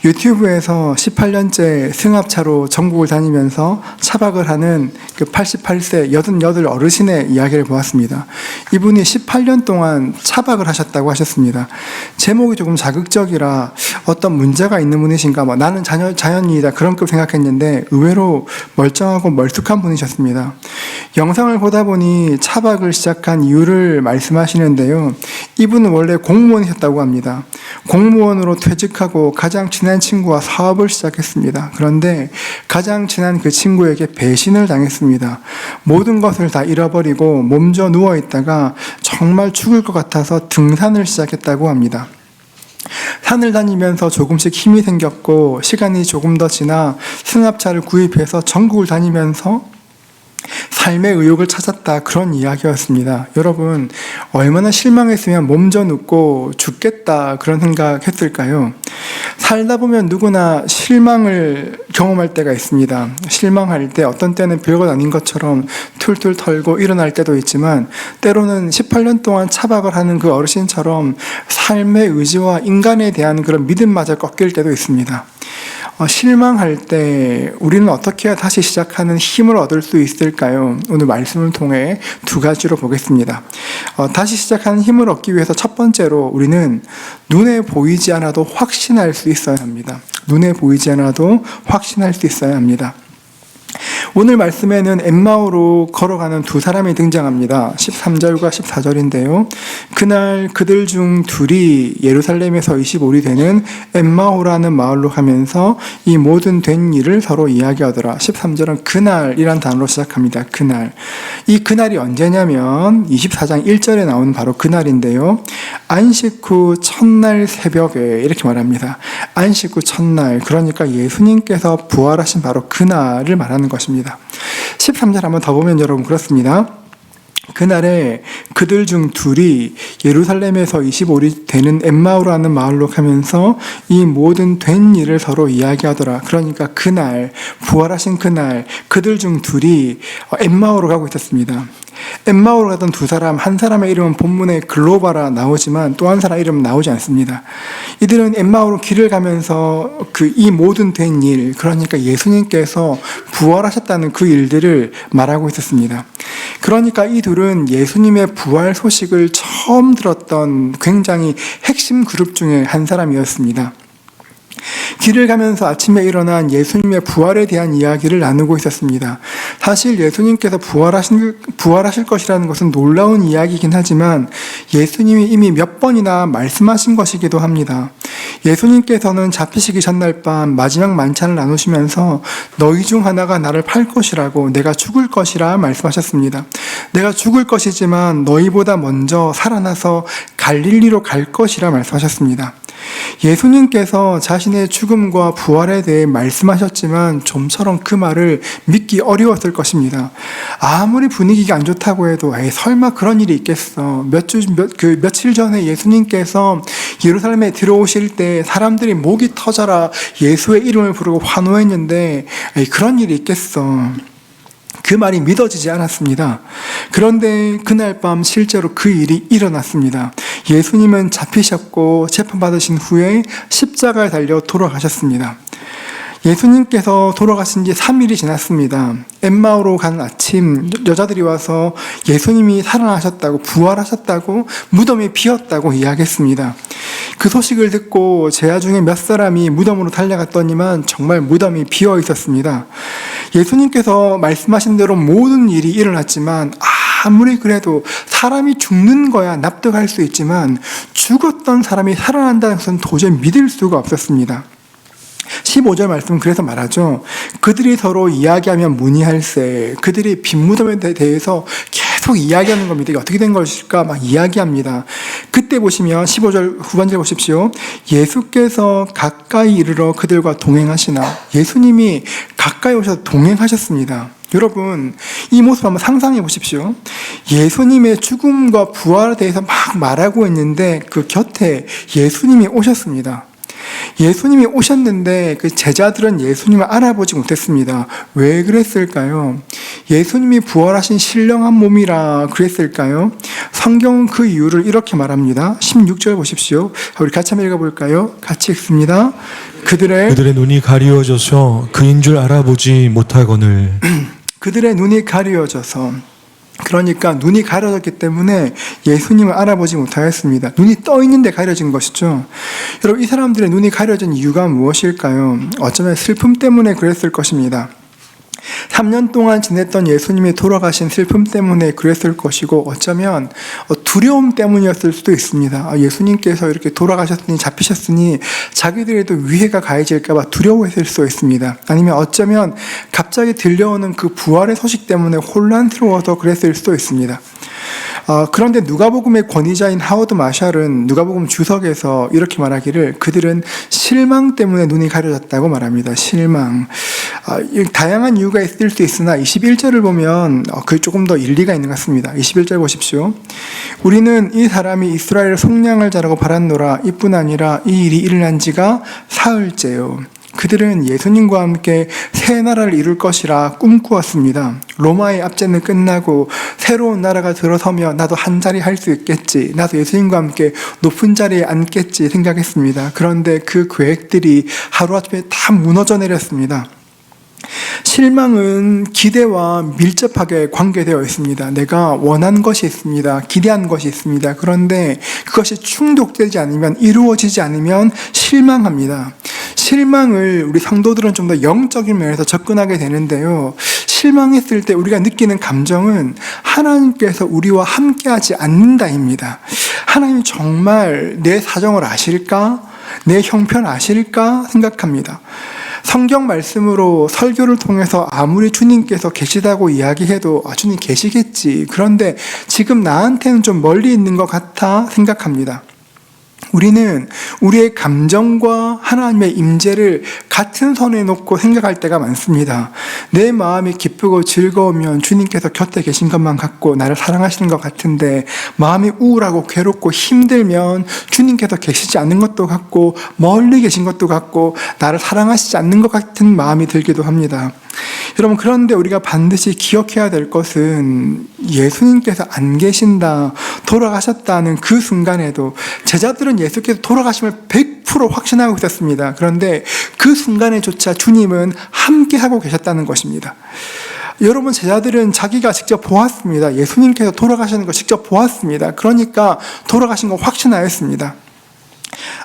유튜브에서 18년째 승합차로 전국을 다니면서 차박을 하는 그 88세 88 어르신의 이야기를 보았습니다. 이분이 18년 동안 차박을 하셨다고 하셨습니다. 제목이 조금 자극적이라 어떤 문제가 있는 분이신가, 나는 자연인이다 그런 급 생각했는데 의외로 멀쩡하고 멀쑥한 분이셨습니다. 영상을 보다 보니 차박을 시작한 이유를 말씀하시는데요. 이분은 원래 공무원이셨다고 합니다. 공무원으로 퇴직하고 가장 친한 친구와 사업을 시작했습니다. 그런데 가장 친한 그 친구에게 배신을 당했습니다. 모든 것을 다 잃어버리고 몸져 누워있다가 정말 죽을 것 같아서 등산을 시작했다고 합니다. 산을 다니면서 조금씩 힘이 생겼고 시간이 조금 더 지나 승합차를 구입해서 전국을 다니면서 삶의 의욕을 찾았다, 그런 이야기였습니다. 여러분, 얼마나 실망했으면 몸져 눕고 죽겠다 그런 생각했을까요? 살다 보면 누구나 실망을 경험할 때가 있습니다. 실망할 때 어떤 때는 별것 아닌 것처럼 툴툴 털고 일어날 때도 있지만, 때로는 18년 동안 차박을 하는 그 어르신처럼 삶의 의지와 인간에 대한 그런 믿음마저 꺾일 때도 있습니다. 실망할 때 우리는 어떻게 해야 다시 시작하는 힘을 얻을 수 있을까요? 오늘 말씀을 통해 두 가지로 보겠습니다. 다시 시작하는 힘을 얻기 위해서 첫 번째로 우리는 눈에 보이지 않아도 확신할 수 있어야 합니다. 눈에 보이지 않아도 확신할 수 있어야 합니다. 오늘 말씀에는 엠마오로 걸어가는 두 사람이 등장합니다. 13절과 14절인데요. 그날 그들 중 둘이 예루살렘에서 25리 되는 엠마오라는 마을로 가면서 이 모든 된 일을 서로 이야기하더라. 13절은 그날이란 단어로 시작합니다. 그날. 이 그날이 언제냐면 24장 1절에 나오는 바로 그날인데요. 안식 후 첫날 새벽에 이렇게 말합니다. 안식 후 첫날, 그러니까 예수님께서 부활하신 바로 그날을 말하는 것입니다. 13절 한번 더 보면 여러분 그렇습니다. 그날에 그들 중 둘이 예루살렘에서 25리 되는 엠마오라는 마을로 가면서 이 모든 된 일을 서로 이야기하더라. 그러니까 그날, 부활하신 그날, 그들 중 둘이 엠마오로 가고 있었습니다. 엠마오로 가던 두 사람, 한 사람의 이름은 본문에 글로바라 나오지만 또 한 사람 이름은 나오지 않습니다. 이들은 엠마오로 길을 가면서 이 모든 된 일, 그러니까 예수님께서 부활하셨다는 그 일들을 말하고 있었습니다. 그러니까 이 둘은 예수님의 부활 소식을 처음 들었던 굉장히 핵심 그룹 중에 한 사람이었습니다. 길을 가면서 아침에 일어난 예수님의 부활에 대한 이야기를 나누고 있었습니다. 사실 예수님께서 부활하실 것이라는 것은 놀라운 이야기이긴 하지만 예수님이 이미 몇 번이나 말씀하신 것이기도 합니다. 예수님께서는 잡히시기 전날 밤 마지막 만찬을 나누시면서 너희 중 하나가 나를 팔 것이라고, 내가 죽을 것이라 말씀하셨습니다. 내가 죽을 것이지만 너희보다 먼저 살아나서 갈릴리로 갈 것이라 말씀하셨습니다. 예수님께서 자신의 죽음과 부활에 대해 말씀하셨지만 좀처럼 그 말을 믿기 어려웠을 것입니다. 아무리 분위기가 안 좋다고 해도 설마 그런 일이 있겠어. 며칠 전에 예수님께서 예루살렘에 들어오실 때 사람들이 목이 터져라 예수의 이름을 부르고 환호했는데 그런 일이 있겠어. 그 말이 믿어지지 않았습니다. 그런데 그날 밤 실제로 그 일이 일어났습니다. 예수님은 잡히셨고 재판받으신 후에 십자가에 달려 돌아가셨습니다. 예수님께서 돌아가신 지 3일이 지났습니다. 엠마오로 간 아침 여자들이 와서 예수님이 살아나셨다고, 부활하셨다고, 무덤이 비었다고 이야기했습니다. 그 소식을 듣고 제자 중에 몇 사람이 무덤으로 달려갔더니만 정말 무덤이 비어 있었습니다. 예수님께서 말씀하신 대로 모든 일이 일어났지만 아무리 그래도 사람이 죽는 거야 납득할 수 있지만 죽었던 사람이 살아난다는 것은 도저히 믿을 수가 없었습니다. 15절 말씀 그래서 말하죠. 그들이 서로 이야기하면 문의할세. 그들이 빈 무덤에 대해서 계속 이야기하는 겁니다. 이게 어떻게 된 것일까 막 이야기합니다. 그때 보시면 15절 후반절 보십시오. 예수께서 가까이 이르러 그들과 동행하시나. 예수님이 가까이 오셔서 동행하셨습니다. 여러분, 이 모습 한번 상상해 보십시오. 예수님의 죽음과 부활에 대해서 막 말하고 있는데 그 곁에 예수님이 오셨습니다. 예수님이 오셨는데 그 제자들은 예수님을 알아보지 못했습니다. 왜 그랬을까요? 예수님이 부활하신 신령한 몸이라 그랬을까요? 성경 그 이유를 이렇게 말합니다. 16절 보십시오. 우리 같이 한번 읽어볼까요? 같이 읽습니다. 그들의 눈이 가리워져서 그인 줄 알아보지 못하거늘. 그들의 눈이 가리워져서, 그러니까 눈이 가려졌기 때문에 예수님을 알아보지 못하였습니다. 눈이 떠 있는데 가려진 것이죠. 여러분, 이 사람들의 눈이 가려진 이유가 무엇일까요? 어쩌면 슬픔 때문에 그랬을 것입니다. 3년 동안 지냈던 예수님이 돌아가신 슬픔 때문에 그랬을 것이고, 어쩌면 두려움 때문이었을 수도 있습니다. 예수님께서 이렇게 돌아가셨으니, 잡히셨으니 자기들에도 위해가 가해질까 봐 두려워했을 수도 있습니다. 아니면 어쩌면 갑자기 들려오는 그 부활의 소식 때문에 혼란스러워서 그랬을 수도 있습니다. 그런데 누가복음의 권위자인 하워드 마샬은 누가복음 주석에서 이렇게 말하기를, 그들은 실망 때문에 눈이 가려졌다고 말합니다. 실망. 다양한 이유가 있을 수 있으나 21절을 보면 그 조금 더 일리가 있는 것 같습니다. 21절 보십시오. 우리는 이 사람이 이스라엘 속량을 자라고 바랐노라. 이뿐 아니라 이 일이 일어난 지가 사흘째요. 그들은 예수님과 함께 새 나라를 이룰 것이라 꿈꾸었습니다. 로마의 압제는 끝나고 새로운 나라가 들어서면 나도 한 자리 할 수 있겠지, 나도 예수님과 함께 높은 자리에 앉겠지 생각했습니다. 그런데 그 계획들이 하루아침에 다 무너져 내렸습니다. 실망은 기대와 밀접하게 관계되어 있습니다. 내가 원한 것이 있습니다. 기대한 것이 있습니다. 그런데 그것이 충족되지 않으면, 이루어지지 않으면 실망합니다. 실망을 우리 성도들은 좀 더 영적인 면에서 접근하게 되는데요. 실망했을 때 우리가 느끼는 감정은 하나님께서 우리와 함께하지 않는다입니다. 하나님 정말 내 사정을 아실까? 내 형편 아실까? 생각합니다. 성경 말씀으로 설교를 통해서 아무리 주님께서 계시다고 이야기해도 주님 계시겠지, 그런데 지금 나한테는 좀 멀리 있는 것 같아 생각합니다. 우리는 우리의 감정과 하나님의 임재를 같은 선에 놓고 생각할 때가 많습니다. 내 마음이 기쁘고 즐거우면 주님께서 곁에 계신 것만 같고 나를 사랑하시는 것 같은데, 마음이 우울하고 괴롭고 힘들면 주님께서 계시지 않는 것도 같고 멀리 계신 것도 같고 나를 사랑하시지 않는 것 같은 마음이 들기도 합니다. 여러분, 그런데 우리가 반드시 기억해야 될 것은 예수님께서 안 계신다, 돌아가셨다는 그 순간에도 제자들은 예수께서 돌아가심을 100% 확신하고 있었습니다. 그런데 그 순간에조차 주님은 함께하고 계셨다는 것입니다. 여러분, 제자들은 자기가 직접 보았습니다. 예수님께서 돌아가시는 거 직접 보았습니다. 그러니까 돌아가신 거 확신하였습니다.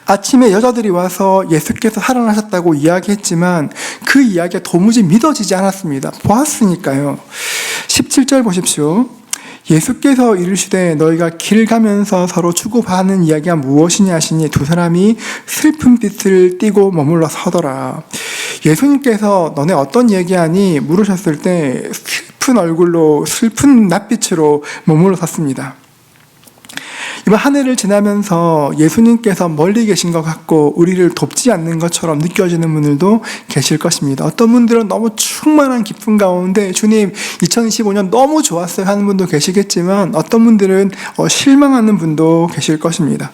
아침에 여자들이 와서 예수께서 살아나셨다고 이야기했지만 그 이야기가 도무지 믿어지지 않았습니다. 보았으니까요. 17절 보십시오. 예수께서 이르시되 너희가 길 가면서 서로 주고받는 이야기가 무엇이냐 하시니 두 사람이 슬픈 빛을 띠고 머물러 서더라. 예수님께서 너네 어떤 얘기하니 물으셨을 때 슬픈 얼굴로 슬픈 낯빛으로 머물러 섰습니다. 이번 한 해를 지나면서 예수님께서 멀리 계신 것 같고 우리를 돕지 않는 것처럼 느껴지는 분들도 계실 것입니다. 어떤 분들은 너무 충만한 기쁨 가운데 주님 2025년 너무 좋았어요 하는 분도 계시겠지만, 어떤 분들은 실망하는 분도 계실 것입니다.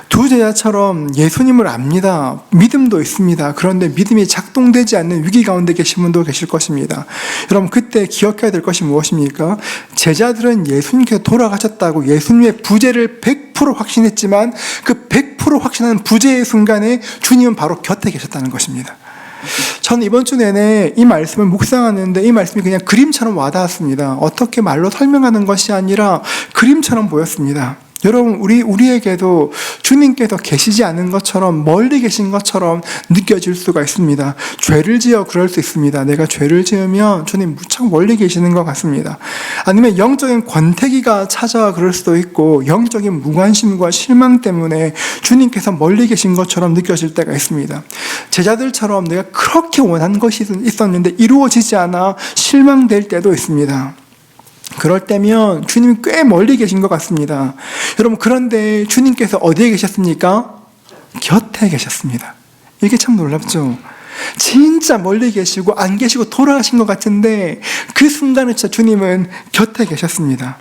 두 제자처럼 예수님을 압니다. 믿음도 있습니다. 그런데 믿음이 작동되지 않는 위기 가운데 계신 분도 계실 것입니다. 여러분, 그때 기억해야 될 것이 무엇입니까? 제자들은 예수님께서 돌아가셨다고 예수님의 부재를 100% 확신했지만 그 100% 확신하는 부재의 순간에 주님은 바로 곁에 계셨다는 것입니다. 저는 이번 주 내내 이 말씀을 묵상하는데 이 말씀이 그냥 그림처럼 와닿았습니다. 어떻게 말로 설명하는 것이 아니라 그림처럼 보였습니다. 여러분, 우리에게도 주님께서 계시지 않은 것처럼, 멀리 계신 것처럼 느껴질 수가 있습니다. 죄를 지어 그럴 수 있습니다. 내가 죄를 지으면 주님 무척 멀리 계시는 것 같습니다. 아니면 영적인 권태기가 찾아와 그럴 수도 있고, 영적인 무관심과 실망 때문에 주님께서 멀리 계신 것처럼 느껴질 때가 있습니다. 제자들처럼 내가 그렇게 원한 것이 있었는데 이루어지지 않아 실망될 때도 있습니다. 그럴 때면 주님이 꽤 멀리 계신 것 같습니다. 여러분, 그런데 주님께서 어디에 계셨습니까? 곁에 계셨습니다. 이게 참 놀랍죠? 진짜 멀리 계시고 안 계시고 돌아가신 것 같은데 그 순간에 진짜 주님은 곁에 계셨습니다.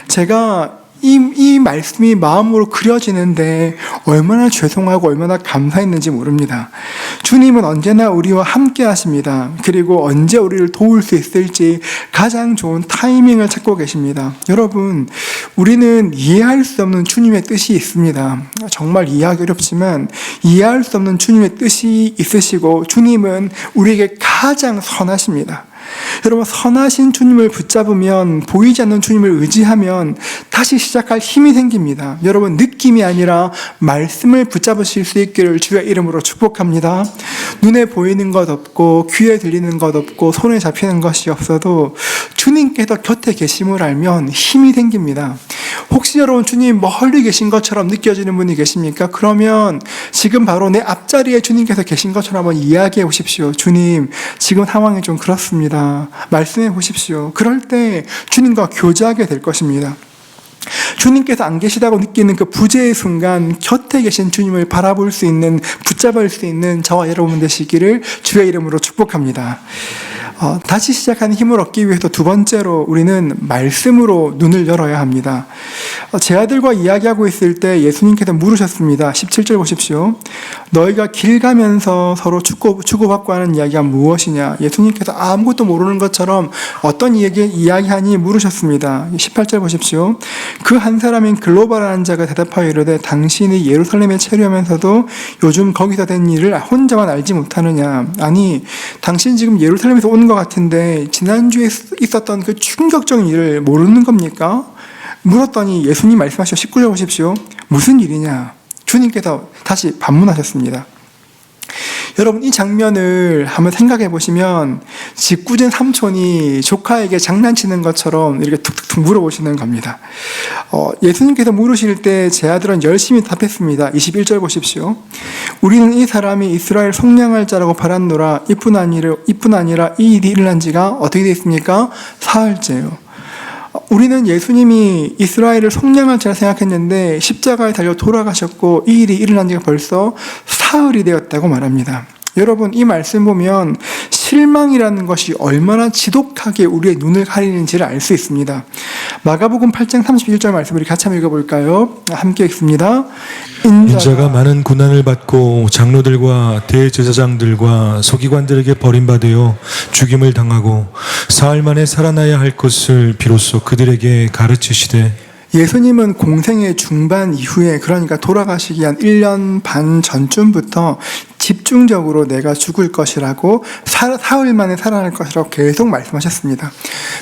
제가 이 말씀이 마음으로 그려지는데 얼마나 죄송하고 얼마나 감사했는지 모릅니다. 주님은 언제나 우리와 함께 하십니다. 그리고 언제 우리를 도울 수 있을지 가장 좋은 타이밍을 찾고 계십니다. 여러분, 우리는 이해할 수 없는 주님의 뜻이 있습니다. 정말 이해하기 어렵지만 이해할 수 없는 주님의 뜻이 있으시고 주님은 우리에게 가장 선하십니다. 여러분, 선하신 주님을 붙잡으면, 보이지 않는 주님을 의지하면 다시 시작할 힘이 생깁니다. 여러분, 느낌이 아니라 말씀을 붙잡으실 수 있기를 주의 이름으로 축복합니다. 눈에 보이는 것 없고 귀에 들리는 것 없고 손에 잡히는 것이 없어도 주님께서 곁에 계심을 알면 힘이 생깁니다. 혹시 여러분, 주님 멀리 계신 것처럼 느껴지는 분이 계십니까? 그러면 지금 바로 내 앞자리에 주님께서 계신 것처럼 한번 이야기해 보십시오. 주님, 지금 상황이 좀 그렇습니다. 말씀해 보십시오. 그럴 때 주님과 교제하게 될 것입니다. 주님께서 안 계시다고 느끼는 그 부재의 순간 곁에 계신 주님을 바라볼 수 있는, 붙잡을 수 있는 저와 여러분 되시기를 주의 이름으로 축복합니다. 다시 시작하는 힘을 얻기 위해서 두 번째로 우리는 말씀으로 눈을 열어야 합니다. 제 아들과 이야기하고 있을 때 예수님께서 물으셨습니다. 17절 보십시오. 너희가 길 가면서 서로 주고받고 하는 이야기가 무엇이냐? 예수님께서 아무것도 모르는 것처럼 어떤 이야기하니 물으셨습니다. 18절 보십시오. 그 한 사람인 글로벌한 자가 대답하여 이르되 당신이 예루살렘에 체류하면서도 요즘 거기서 된 일을 혼자만 알지 못하느냐? 아니, 당신 지금 예루살렘에서 온 것 같은데 지난주에 있었던 그 충격적인 일을 모르는 겁니까? 물었더니 예수님 말씀하셔 19절 보십시오. 무슨 일이냐? 주님께서 다시 반문하셨습니다. 여러분, 이 장면을 한번 생각해 보시면 짓궂은 삼촌이 조카에게 장난치는 것처럼 이렇게 툭툭툭 물어보시는 겁니다. 예수님께서 물으실 때 제 아들은 열심히 답했습니다. 21절 보십시오. 우리는 이 사람이 이스라엘 속량할 자라고 바랐노라. 이뿐 아니라 이 일이 일어난 지가 어떻게 되어 있습니까? 사흘째요. 우리는 예수님이 이스라엘을 속량할 자라 생각했는데 십자가에 달려 돌아가셨고 이 일이 일어난 지가 벌써 사흘이 되었다고 말합니다. 여러분, 이 말씀 보면 실망이라는 것이 얼마나 지독하게 우리의 눈을 가리는지를 알 수 있습니다. 마가복음 8장 31절 말씀 우리 같이 한번 읽어볼까요? 함께 읽습니다. 인자가 많은 고난을 받고 장로들과 대제사장들과 서기관들에게 버림받아 죽임을 당하고 사흘 만에 살아나야 할 것을 비로소 그들에게 가르치시되, 예수님은 공생의 중반 이후에, 그러니까 돌아가시기 한 1년 반 전쯤부터 집중적으로 내가 죽을 것이라고, 사흘 만에 살아날 것이라고 계속 말씀하셨습니다.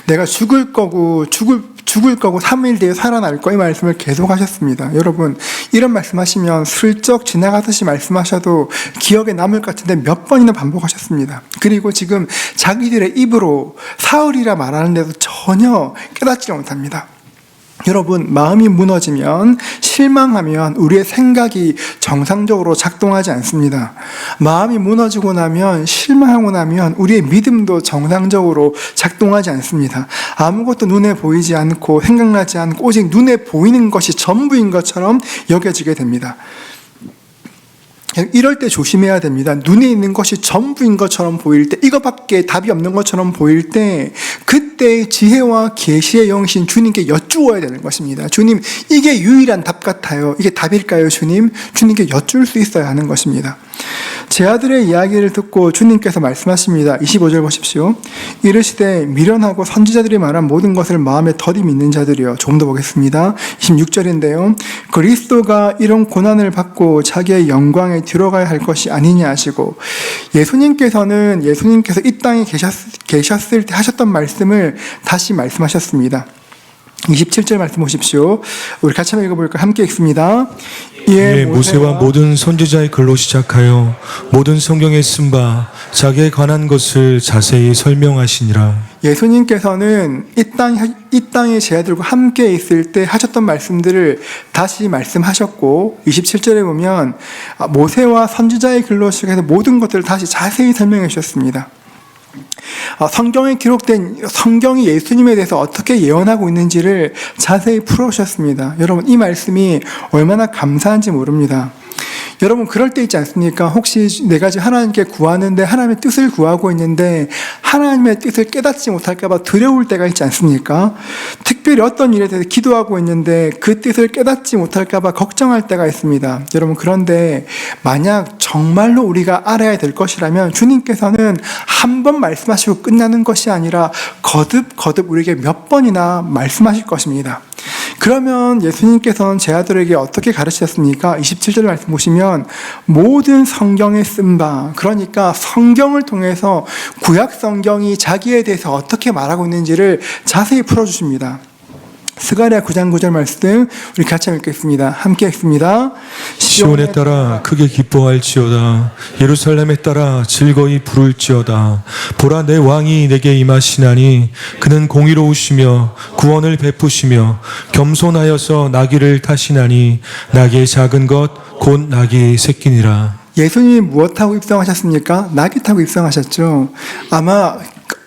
내가 죽을 거고 3일 뒤에 살아날 거, 이 말씀을 계속 하셨습니다. 여러분, 이런 말씀하시면 슬쩍 지나가듯이 말씀하셔도 기억에 남을 것 같은데 몇 번이나 반복하셨습니다. 그리고 지금 자기들의 입으로 사흘이라 말하는데도 전혀 깨닫지 못합니다. 여러분, 마음이 무너지면, 실망하면 우리의 생각이 정상적으로 작동하지 않습니다. 마음이 무너지고 나면, 실망하고 나면 우리의 믿음도 정상적으로 작동하지 않습니다. 아무것도 눈에 보이지 않고 생각나지 않고 오직 눈에 보이는 것이 전부인 것처럼 여겨지게 됩니다. 이럴 때 조심해야 됩니다. 눈에 있는 것이 전부인 것처럼 보일 때, 이거밖에 답이 없는 것처럼 보일 때, 그때 지혜와 계시의 영신 주님께 여쭈어야 되는 것입니다. 주님, 이게 유일한 답 같아요. 이게 답일까요, 주님? 주님께 여쭐 수 있어야 하는 것입니다. 제 아들의 이야기를 듣고 주님께서 말씀하십니다. 25절 보십시오. 이르시되 미련하고 선지자들이 말한 모든 것을 마음에 더디 믿는 자들이여. 조금 더 보겠습니다. 26절인데요. 그리스도가 이런 고난을 받고 자기의 영광에 들어가야 할 것이 아니냐 하시고, 예수님께서 이 땅에 계셨을 때 하셨던 말씀을 다시 말씀하셨습니다. 27절 말씀 보십시오. 우리 같이 한번 읽어볼까요? 함께 읽습니다. 이에 모세와 모든 선지자의 글로 시작하여 모든 성경에 쓴 바 자기에 관한 것을 자세히 설명하시니라. 예수님께서는 이 땅에 제 아들과 함께 있을 때 하셨던 말씀들을 다시 말씀하셨고, 27절에 보면 모세와 선지자의 글로 시작해서 모든 것들을 다시 자세히 설명해 주셨습니다. 성경에 기록된, 성경이 예수님에 대해서 어떻게 예언하고 있는지를 자세히 풀어주셨습니다. 여러분, 이 말씀이 얼마나 감사한지 모릅니다. 여러분, 그럴 때 있지 않습니까? 혹시 내가 지금 하나님께 구하는데, 하나님의 뜻을 구하고 있는데 하나님의 뜻을 깨닫지 못할까 봐 두려울 때가 있지 않습니까? 특별히 어떤 일에 대해서 기도하고 있는데 그 뜻을 깨닫지 못할까 봐 걱정할 때가 있습니다. 여러분, 그런데 만약 정말로 우리가 알아야 될 것이라면 주님께서는 한 번 말씀하시고 끝나는 것이 아니라 거듭 우리에게 몇 번이나 말씀하실 것입니다. 그러면 예수님께서는 제 아들에게 어떻게 가르치셨습니까? 27절 말씀 보시면 모든 성경에 쓴 바, 그러니까 성경을 통해서 구약 성경이 자기에 대해서 어떻게 말하고 있는지를 자세히 풀어주십니다. 스가랴 9장 9절 말씀 우리 같이 읽겠습니다. 함께 읽습니다. 시온에 따라 크게 기뻐할지어다. 예루살렘에 따라 즐거이 부를지어다. 보라, 내 왕이 내게 임하시나니 그는 공의로우시며 구원을 베푸시며 겸손하여서 나귀를 타시나니 나귀의 작은 것 곧 나귀 새끼니라. 예수님이 무엇 타고 입성하셨습니까? 나귀 타고 입성하셨죠. 아마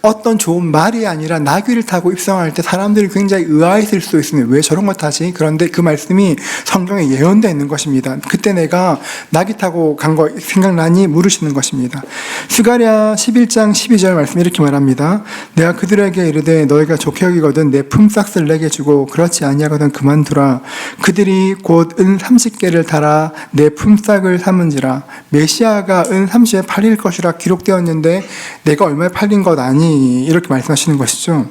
어떤 좋은 말이 아니라 나귀를 타고 입성할 때 사람들이 굉장히 의아했을 수도 있습니다. 왜 저런 걸 타지? 그런데 그 말씀이 성경에 예언되어 있는 것입니다. 그때 내가 나귀 타고 간 거 생각나니 물으시는 것입니다. 스가랴 11장 12절 말씀 이렇게 말합니다. 내가 그들에게 이르되 너희가 좋게 여기거든 내 품삯을 내게 주고 그렇지 아니하거든 그만두라. 그들이 곧 은 30개를 달아 내 품삯을 삼은지라. 메시아가 은 30에 팔릴 것이라 기록되었는데 내가 얼마에 팔린 것 아니? 이렇게 말씀하시는 것이죠.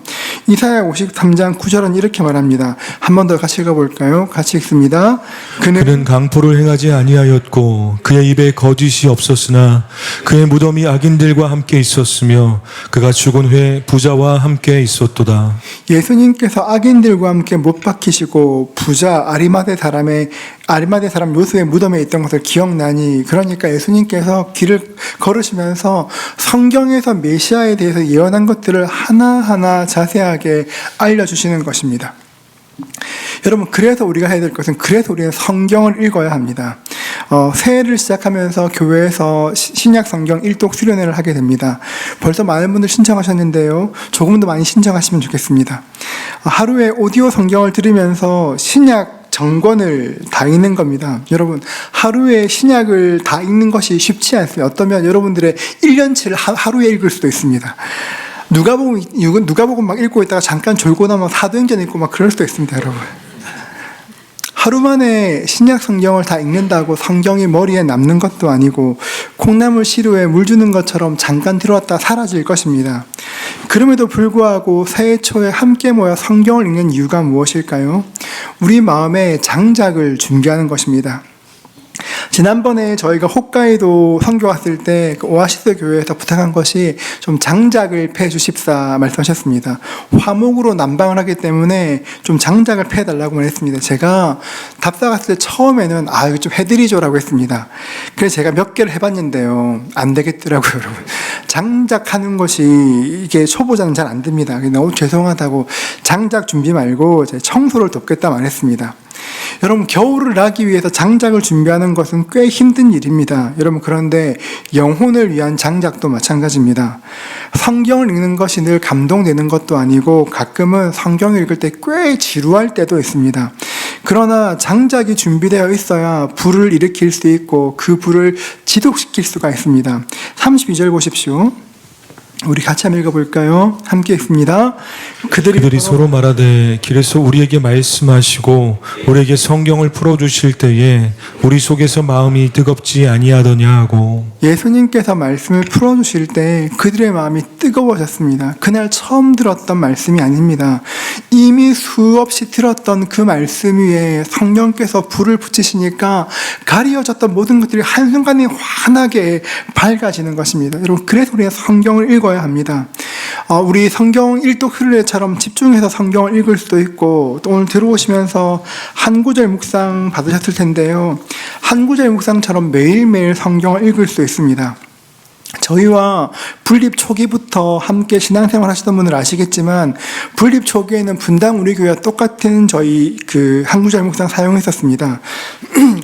이사야 53장 9절은 이렇게 말합니다. 한 번 더 같이 읽어볼까요? 같이 읽습니다. 그는 강포를 행하지 아니하였고 그의 입에 거짓이 없었으나 그의 무덤이 악인들과 함께 있었으며 그가 죽은 후에 부자와 함께 있었도다. 예수님께서 악인들과 함께 못 박히시고 부자 아리마대 사람 요셉의 무덤에 있던 것을 기억나니, 그러니까 예수님께서 길을 걸으시면서 성경에서 메시아에 대해서 예언한 것들을 하나하나 자세하게 알려주시는 것입니다. 여러분, 그래서 우리가 해야 될 것은, 그래서 우리는 성경을 읽어야 합니다. 새해를 시작하면서 교회에서 신약 성경 1독 수련회를 하게 됩니다. 벌써 많은 분들 신청하셨는데요. 조금 더 많이 신청하시면 좋겠습니다. 하루에 오디오 성경을 들으면서 신약 정권을 다 읽는 겁니다. 여러분, 하루에 신약을 다 읽는 것이 쉽지 않습니다. 어쩌면 여러분들의 1년치를 하루에 읽을 수도 있습니다. 누가복음 막 읽고 있다가 잠깐 졸고 나면 사도행전 읽고 막 그럴 수도 있습니다, 여러분. 하루 만에 신약 성경을 다 읽는다고 성경이 머리에 남는 것도 아니고 콩나물 시루에 물 주는 것처럼 잠깐 들어왔다 사라질 것입니다. 그럼에도 불구하고 새해 초에 함께 모여 성경을 읽는 이유가 무엇일까요? 우리 마음에 장작을 준비하는 것입니다. 지난번에 저희가 홋카이도 선교 왔을 때 그 오아시스 교회에서 부탁한 것이 좀 장작을 패 주십사 말씀하셨습니다. 화목으로 난방을 하기 때문에 좀 장작을 패 달라고 말했습니다. 제가 답사 갔을 때 처음에는 이거 좀 해드리죠라고 했습니다. 그래서 제가 몇 개를 해봤는데요, 안 되겠더라고요, 여러분. 장작하는 것이 이게 초보자는 잘 안 됩니다. 너무 죄송하다고 장작 준비 말고 청소를 돕겠다 말했습니다. 여러분, 겨울을 나기 위해서 장작을 준비하는 것은 꽤 힘든 일입니다. 여러분, 그런데 영혼을 위한 장작도 마찬가지입니다. 성경을 읽는 것이 늘 감동되는 것도 아니고 가끔은 성경을 읽을 때 꽤 지루할 때도 있습니다. 그러나 장작이 준비되어 있어야 불을 일으킬 수 있고 그 불을 지속시킬 수가 있습니다. 32절 보십시오. 우리 같이 한번 읽어볼까요? 함께 읽습니다. 그들이 서로 말하되 길에서 우리에게 말씀하시고 우리에게 성경을 풀어주실 때에 우리 속에서 마음이 뜨겁지 아니하더냐 하고. 예수님께서 말씀을 풀어주실 때 그들의 마음이 뜨거워졌습니다. 그날 처음 들었던 말씀이 아닙니다. 이미 수없이 들었던 그 말씀 위에 성령께서 불을 붙이시니까 가리워졌던 모든 것들이 한순간에 환하게 밝아지는 것입니다. 여러분, 그래서 우리가 성경을 읽어야 합니다. 우리 성경 1독 수련회처럼 집중해서 성경을 읽을 수도 있고, 또 오늘 들어오시면서 한 구절 묵상 받으셨을 텐데요, 한 구절 묵상처럼 매일매일 성경을 읽을 수 있습니다. 저희와 분립 초기부터 함께 신앙생활 하시던 분들 아시겠지만, 분립 초기에는 분당 우리 교회와 똑같은 저희 한 구절 묵상 사용했었습니다.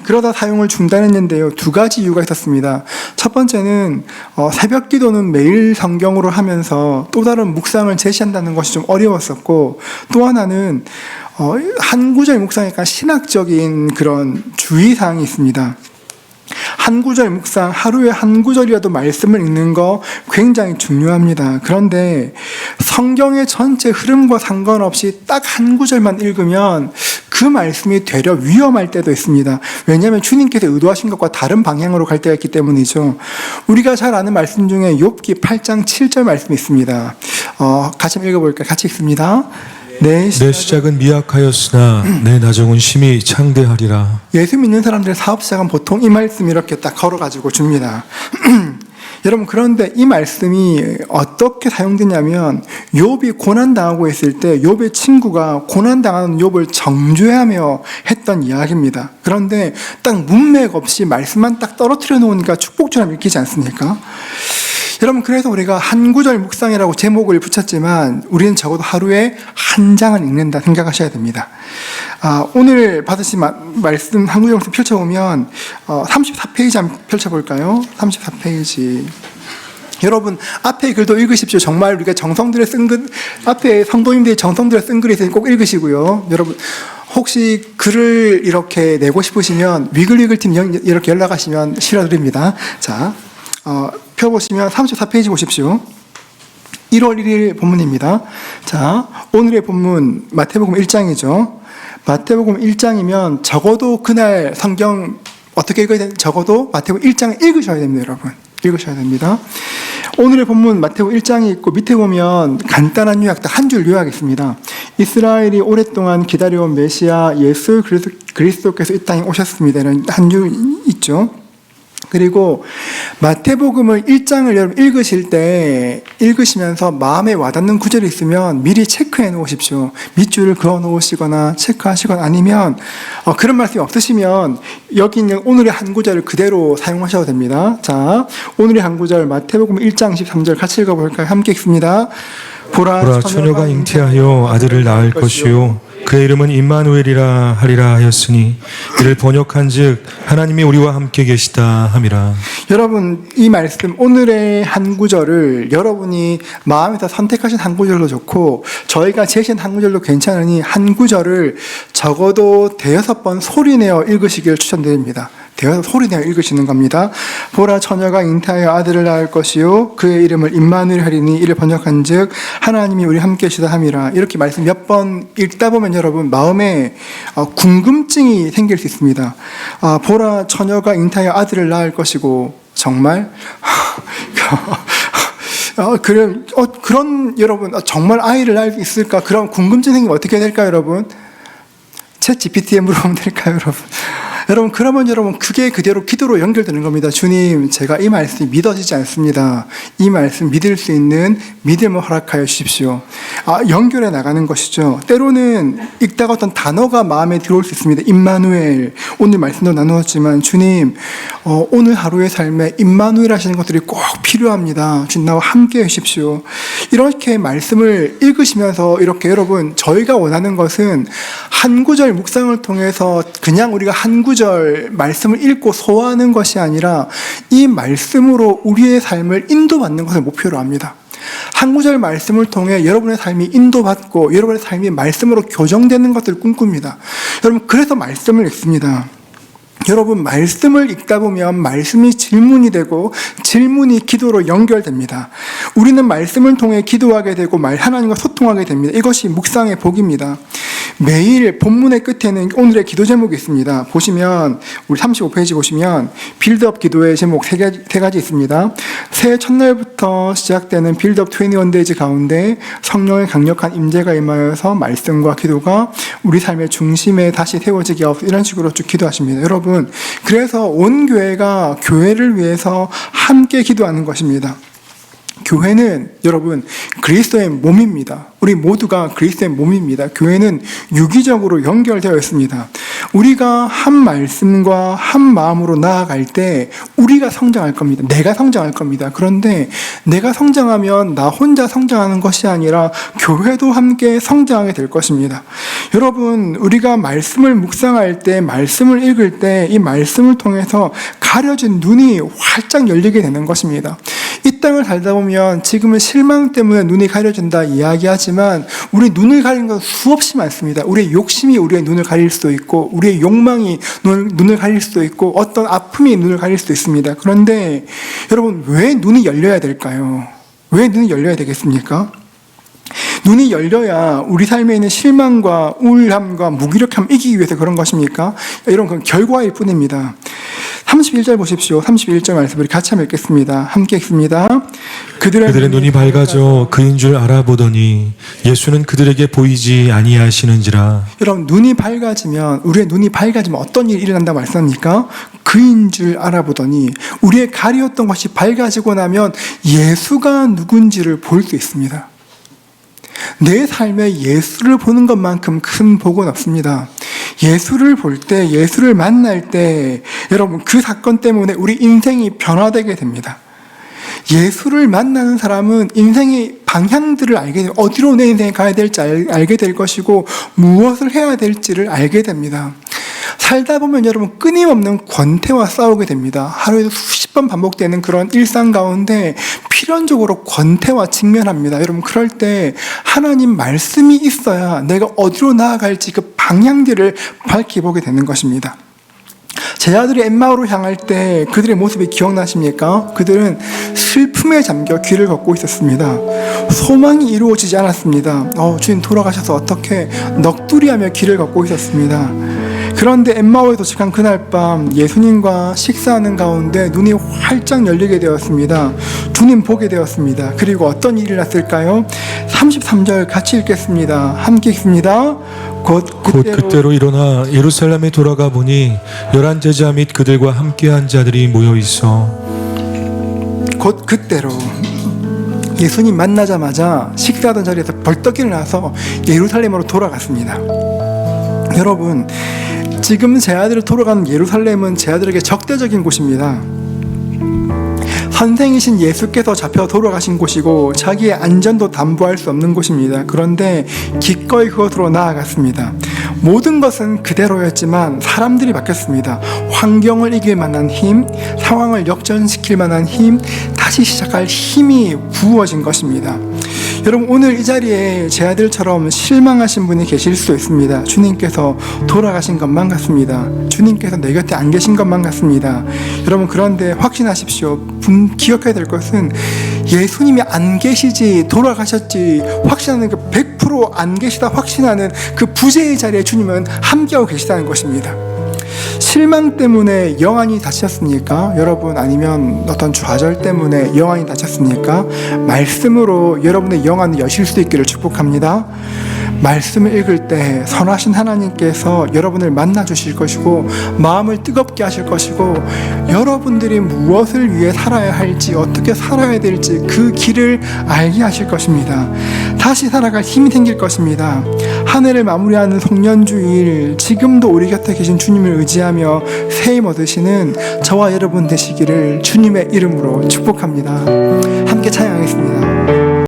그러다 사용을 중단했는데요, 두 가지 이유가 있었습니다. 첫 번째는 새벽 기도는 매일 성경으로 하면서 또 다른 묵상을 제시한다는 것이 좀 어려웠었고, 또 하나는 한 구절 묵상에 약간 신학적인 그런 주의사항이 있습니다. 한 구절 묵상, 하루에 한 구절이라도 말씀을 읽는 거 굉장히 중요합니다. 그런데 성경의 전체 흐름과 상관없이 딱 한 구절만 읽으면 그 말씀이 되려 위험할 때도 있습니다. 왜냐하면 주님께서 의도하신 것과 다른 방향으로 갈 때가 있기 때문이죠. 우리가 잘 아는 말씀 중에 욥기 8장 7절 말씀이 있습니다. 같이 한번 읽어볼까요? 같이 읽습니다. 내 내 시작은 미약하였으나 내 나중은 심히 창대하리라. 예수 믿는 사람들의 사업 시작은 보통 이 말씀 이렇게 딱 걸어가지고 줍니다. 여러분, 그런데 이 말씀이 어떻게 사용되냐면 욥이 고난당하고 있을 때 욥의 친구가 고난당하는 욥을 정죄하며 했던 이야기입니다. 그런데 딱 문맥 없이 말씀만 딱 떨어뜨려 놓으니까 축복처럼 읽히지 않습니까? 여러분, 그래서 우리가 한 구절 묵상이라고 제목을 붙였지만 우리는 적어도 하루에 한 장을 읽는다 생각하셔야 됩니다. 오늘 받으신 말씀 한 구절 말씀 펼쳐보면 34페이지 한번 펼쳐볼까요? 34페이지. 여러분, 앞에 글도 읽으십시오. 정말 우리가 정성들의 쓴 글, 앞에 성도님들이 정성들의 쓴 글이 있으니 꼭 읽으시고요. 여러분, 혹시 글을 이렇게 내고 싶으시면 위글위글팀 이렇게 연락하시면 실어드립니다. 자, 펴보시면 34페이지 보십시오. 1월 1일 본문입니다. 자, 오늘의 본문 마태복음 1장이죠. 마태복음 1장이면 적어도 그날 성경 어떻게 읽어야 되는지 적어도 마태복음 1장을 읽으셔야 됩니다, 여러분. 읽으셔야 됩니다. 오늘의 본문 마태복음 1장이 있고 밑에 보면 간단한 요약, 한 줄 요약이 있습니다. 이스라엘이 오랫동안 기다려온 메시아 예수 그리스도께서 이 땅에 오셨습니다. 이런 한 줄 있죠. 그리고 마태복음을 1장을 여러분 읽으시면서 마음에 와닿는 구절이 있으면 미리 체크해 놓으십시오. 밑줄을 그어 놓으시거나 체크하시거나 아니면 그런 말씀이 없으시면 여기 있는 오늘의 한 구절을 그대로 사용하셔도 됩니다. 자, 오늘의 한 구절 마태복음 1장 13절 같이 읽어볼까요? 함께 읽습니다. 보라 처녀가 잉태하여 아들을 낳을 것이요 그의 이름은 임마누엘이라 하리라 하였으니 이를 번역한즉 하나님이 우리와 함께 계시다 함이라. 여러분, 이 말씀 오늘의 한 구절을 여러분이 마음에서 선택하신 한 구절로 좋고 저희가 제시한 한 구절로 괜찮으니 한 구절을 적어도 5번 소리내어 읽으시길 추천드립니다. 대어서 소리내어 읽으시는 겁니다. 보라 처녀가 잉태하여 아들을 낳을 것이요 그의 이름을 임마누엘 하리니 이를 번역한즉 하나님이 우리 함께 계시다 함이라. 이렇게 말씀 몇 번 읽다 보면 여러분 마음에 궁금증이 생길 수 있습니다. 보라 처녀가 잉태하여 아들을 낳을 것이고 정말 그런 여러분 정말 아이를 낳을 수 있을까? 그런 궁금증 생기면 어떻게 될까요, 여러분? 챗 GPT에 물어보면 될까요, 여러분? 여러분, 그러면 여러분 그게 그대로 기도로 연결되는 겁니다. 주님, 제가 이 말씀이 믿어지지 않습니다. 이 말씀 믿을 수 있는 믿음을 허락하여 주십시오. 연결해 나가는 것이죠. 때로는 읽다가 어떤 단어가 마음에 들어올 수 있습니다. 임마누엘, 오늘 말씀도 나누었지만 주님, 오늘 하루의 삶에 임마누엘 하시는 것들이 꼭 필요합니다. 주님, 나와 함께 해주십시오. 이렇게 말씀을 읽으시면서 이렇게 여러분, 저희가 원하는 것은 한 구절 묵상을 통해서 그냥 우리가 한 구절 말씀을 읽고 소화하는 것이 아니라 이 말씀으로 우리의 삶을 인도받는 것을 목표로 합니다. 한 구절 말씀을 통해 여러분의 삶이 인도받고 여러분의 삶이 말씀으로 교정되는 것을 꿈꿉니다. 여러분, 그래서 말씀을 읽습니다. 여러분, 말씀을 읽다 보면 말씀이 질문이 되고 질문이 기도로 연결됩니다. 우리는 말씀을 통해 기도하게 되고 하나님과 소통하게 됩니다. 이것이 묵상의 복입니다. 매일 본문의 끝에는 오늘의 기도 제목이 있습니다. 보시면 우리 35페이지 보시면 빌드업 기도의 제목 세 가지 있습니다. 새해 첫날부터 시작되는 빌드업 21데이즈 가운데 성령의 강력한 임재가 임하여서 말씀과 기도가 우리 삶의 중심에 다시 세워지게 하옵소서. 이런 식으로 쭉 기도하십니다. 여러분, 그래서 온 교회가 교회를 위해서 함께 기도하는 것입니다. 교회는 여러분 그리스도의 몸입니다. 우리 모두가 그리스도의 몸입니다. 교회는 유기적으로 연결되어 있습니다. 우리가 한 말씀과 한 마음으로 나아갈 때 우리가 성장할 겁니다. 내가 성장할 겁니다. 그런데 내가 성장하면 나 혼자 성장하는 것이 아니라 교회도 함께 성장하게 될 것입니다. 여러분, 우리가 말씀을 묵상할 때, 말씀을 읽을 때 이 말씀을 통해서 가려진 눈이 활짝 열리게 되는 것입니다. 이 땅을 살다 보면 지금은 실망 때문에 눈이 가려진다 이야기하지만 우리 눈을 가리는 건 수없이 많습니다. 우리의 욕심이 우리의 눈을 가릴 수도 있고 우리의 욕망이 눈을 가릴 수도 있고 어떤 아픔이 눈을 가릴 수도 있습니다. 그런데 여러분, 왜 눈이 열려야 될까요? 왜 눈이 열려야 되겠습니까? 눈이 열려야 우리 삶에 있는 실망과 우울함과 무기력함을 이기기 위해서 그런 것입니까? 이런 건 결과일 뿐입니다. 31절 보십시오. 31절 말씀 우리 같이 한번 읽겠습니다. 함께 읽습니다. 그들의 눈이 밝아져 그인 줄 알아보더니 예수는 그들에게 보이지 아니하시는지라. 여러분, 눈이 밝아지면, 우리의 눈이 밝아지면 어떤 일이 일어난다고 말씀합니까? 그인 줄 알아보더니, 우리의 가리웠던 것이 밝아지고 나면 예수가 누군지를 볼 수 있습니다. 내 삶에 예수를 보는 것만큼 큰 복은 없습니다. 예수를 볼 때, 예수를 만날 때, 여러분, 그 사건 때문에 우리 인생이 변화되게 됩니다. 예수를 만나는 사람은 인생의 방향들을 알게 돼요. 어디로 내 인생이 가야 될지 알게 될 것이고, 무엇을 해야 될지를 알게 됩니다. 살다 보면 여러분, 끊임없는 권태와 싸우게 됩니다. 하루에도 수십 번 반복되는 그런 일상 가운데 필연적으로 권태와 직면합니다. 여러분, 그럴 때 하나님 말씀이 있어야 내가 어디로 나아갈지 그 방향들을 밝혀보게 되는 것입니다. 제 아들이 엠마오로 향할 때 그들의 모습이 기억나십니까? 그들은 슬픔에 잠겨 길을 걷고 있었습니다. 소망이 이루어지지 않았습니다. 주님 돌아가셔서 어떻게 넋두리하며 길을 걷고 있었습니다. 그런데 엠마오에 도착한 그날 밤 예수님과 식사하는 가운데 눈이 활짝 열리게 되었습니다. 주님 보게 되었습니다. 그리고 어떤 일이 났을까요? 33절 같이 읽겠습니다. 함께 읽습니다. 곧 그때로 일어나 예루살렘에 돌아가 보니 11 제자 및 그들과 함께한 자들이 모여 있어. 곧 그때로 예수님 만나자마자 식사하던 자리에서 벌떡 일어나서 예루살렘으로 돌아갔습니다. 여러분, 지금 제 아들을 돌아가는 예루살렘은 제 아들에게 적대적인 곳입니다. 선생이신 예수께서 잡혀 돌아가신 곳이고 자기의 안전도 담보할 수 없는 곳입니다. 그런데 기꺼이 그곳으로 나아갔습니다. 모든 것은 그대로였지만 사람들이 바뀌었습니다. 환경을 이길 만한 힘, 상황을 역전시킬 만한 힘, 다시 시작할 힘이 부어진 것입니다. 여러분, 오늘 이 자리에 제 아들처럼 실망하신 분이 계실 수 있습니다. 주님께서 돌아가신 것만 같습니다. 주님께서 내 곁에 안 계신 것만 같습니다. 여러분, 그런데 확신하십시오. 기억해야 될 것은 예수님이 안 계시지 돌아가셨지 확신하는 그 100% 안 계시다 확신하는 그 부재의 자리에 주님은 함께하고 계시다는 것입니다. 실망 때문에 영안이 다쳤습니까? 여러분, 아니면 어떤 좌절 때문에 영안이 다쳤습니까? 말씀으로 여러분의 영안을 여실 수 있기를 축복합니다. 말씀을 읽을 때 선하신 하나님께서 여러분을 만나 주실 것이고 마음을 뜨겁게 하실 것이고 여러분들이 무엇을 위해 살아야 할지 어떻게 살아야 될지 그 길을 알게 하실 것입니다. 다시 살아갈 힘이 생길 것입니다. 한 해를 마무리하는 송년주일, 지금도 우리 곁에 계신 주님을 의지하며 새 힘 얻으시는 저와 여러분 되시기를 주님의 이름으로 축복합니다. 함께 찬양하겠습니다.